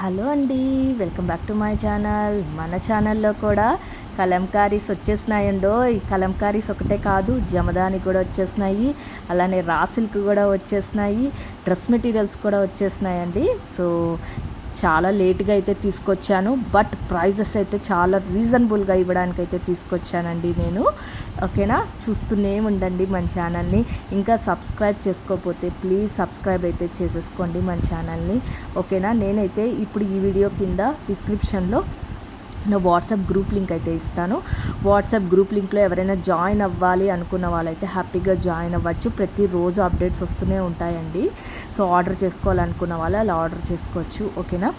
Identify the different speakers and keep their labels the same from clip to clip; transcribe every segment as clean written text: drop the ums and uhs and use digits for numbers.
Speaker 1: Hello అండి, welcome back to my channel. మన ఛానల్లో కూడా కలంకారీస్ వచ్చేసినాయండో. ఈ కలంకారీస్ ఒకటే కాదు, జమదాని కూడా వచ్చేసినాయి, అలానే రా సిల్క్ కూడా వచ్చేసినాయి, డ్రెస్ మెటీరియల్స్ కూడా వచ్చేసినాయండి. సో చాలా లేట్గా అయితే తీసుకొచ్చాను, బట్ ప్రైజెస్ అయితే చాలా రీజనబుల్గా ఇవ్వడానికి అయితే తీసుకొచ్చానండి నేను. ఓకేనా, చూస్తూనే ఉండండి మన ఛానల్ని. ఇంకా సబ్స్క్రైబ్ చేసుకోకపోతే ప్లీజ్ సబ్స్క్రైబ్ అయితే చేసేసుకోండి మన ఛానల్ని. ఓకేనా, నేనైతే ఇప్పుడు ఈ వీడియో కింద డిస్క్రిప్షన్లో నా వాట్సాప్ గ్రూప్ లింక్ అయితే ఇస్తాను. వాట్సాప్ గ్రూప్ లింక్లో ఎవరైనా జాయిన్ అవ్వాలి అనుకున్న వాళ్ళైతే హ్యాపీగా జాయిన్ అవ్వచ్చు. ప్రతిరోజు అప్డేట్స్ వస్తూనే ఉంటాయండి. సో ఆర్డర్ చేసుకోవాలనుకున్న వాళ్ళు అలా ఆర్డర్ చేసుకోవచ్చు. ఓకేనా,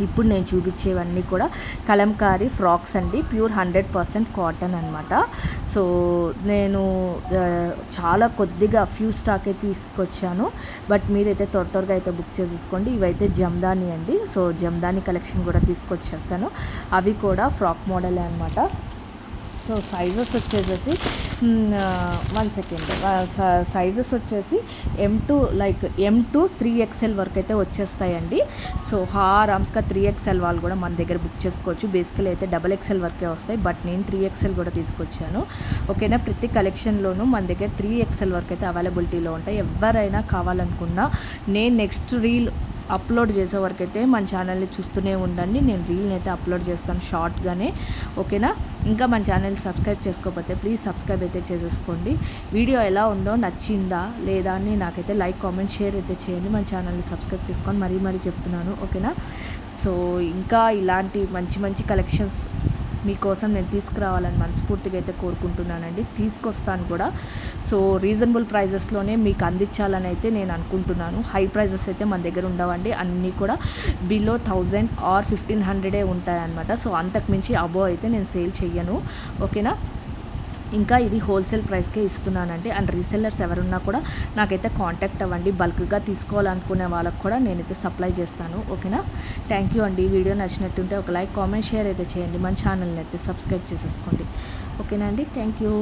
Speaker 1: ఇప్పుడు నేను చూపించేవన్నీ కూడా కలంకారీ ఫ్రాక్స్ అండి, ప్యూర్ 100% కాటన్ అనమాట. సో నేను చాలా కొద్దిగా ఫ్యూ స్టాకే తీసుకొచ్చాను, బట్ మీరైతే త్వరగా అయితే బుక్ చేసేసుకోండి. ఇవైతే జమదాని అండి. సో జమదాని కలెక్షన్ కూడా తీసుకొచ్చేసాను, అవి కూడా ఫ్రాక్ మోడలే అనమాట. సో సైజెస్ వచ్చేసి 1 సెకండ్, సైజెస్ వచ్చేసి M2 M2 3XL వరకు అయితే వచ్చేస్తాయండి. సో ఆరామ్స్గా 3XL వాళ్ళు కూడా మన దగ్గర బుక్ చేసుకోవచ్చు. బేసికలీ అయితే XXL వరకే వస్తాయి, బట్ నేను 3XL కూడా తీసుకొచ్చాను. ఓకేనా, ప్రతి కలెక్షన్లోనూ మన దగ్గర 3XL వరకు అయితే అవైలబిలిటీలో ఉంటాయి. ఎవరైనా కావాలనుకున్నా నేను నెక్స్ట్ రీల్ అప్లోడ్ చేసే వరకు అయితే మన ఛానల్ని చూస్తూనే ఉండండి. నేను రీల్ని అయితే అప్లోడ్ చేస్తాను షార్ట్గానే. ఓకేనా, ఇంకా మన ఛానల్ని సబ్స్క్రైబ్ చేసుకోకపోతే ప్లీజ్ సబ్స్క్రైబ్ అయితే చేసేసుకోండి. వీడియో ఎలా ఉందో, నచ్చిందా లేదా అని నాకైతే లైక్, కామెంట్, షేర్ అయితే చేయండి. మన ఛానల్ని సబ్స్క్రైబ్ చేసుకొని మరీ చెప్తున్నాను. ఓకేనా, సో ఇంకా ఇలాంటి మంచి మంచి కలెక్షన్స్ మీకోసం నేను తీసుకురావాలని మనస్ఫూర్తిగా అయితే కోరుకుంటున్నానండి. తీసుకొస్తాను కూడా. సో రీజనబుల్ ప్రైజెస్లోనే మీకు అందించాలని అయితే నేను అనుకుంటున్నాను. హై ప్రైజెస్ అయితే మన దగ్గర ఉండవండి, అన్నీ కూడా బిలో 1000 ఆర్ 1500 ఉంటాయన్నమాట. సో అంతకుమించి అబోవ్ అయితే నేను సేల్ చెయ్యను. ఓకేనా, ఇంకా ఇది హోల్సేల్ ప్రైస్కే ఇస్తున్నానండి. అండ్ రీసెల్లర్స్ ఎవరున్నా కూడా నాకైతే కాంటాక్ట్ అవ్వండి. బల్క్గా తీసుకోవాలనుకునే వాళ్ళకు కూడా నేనైతే సప్లై చేస్తాను. ఓకేనా, థ్యాంక్ యూ అండి. వీడియో నచ్చినట్టుంటే ఒక లైక్, కామెంట్, షేర్ అయితే చేయండి. మన ఛానల్ని అయితే సబ్స్క్రైబ్ చేసేసుకోండి. ఓకేనా అండి, థ్యాంక్ యూ.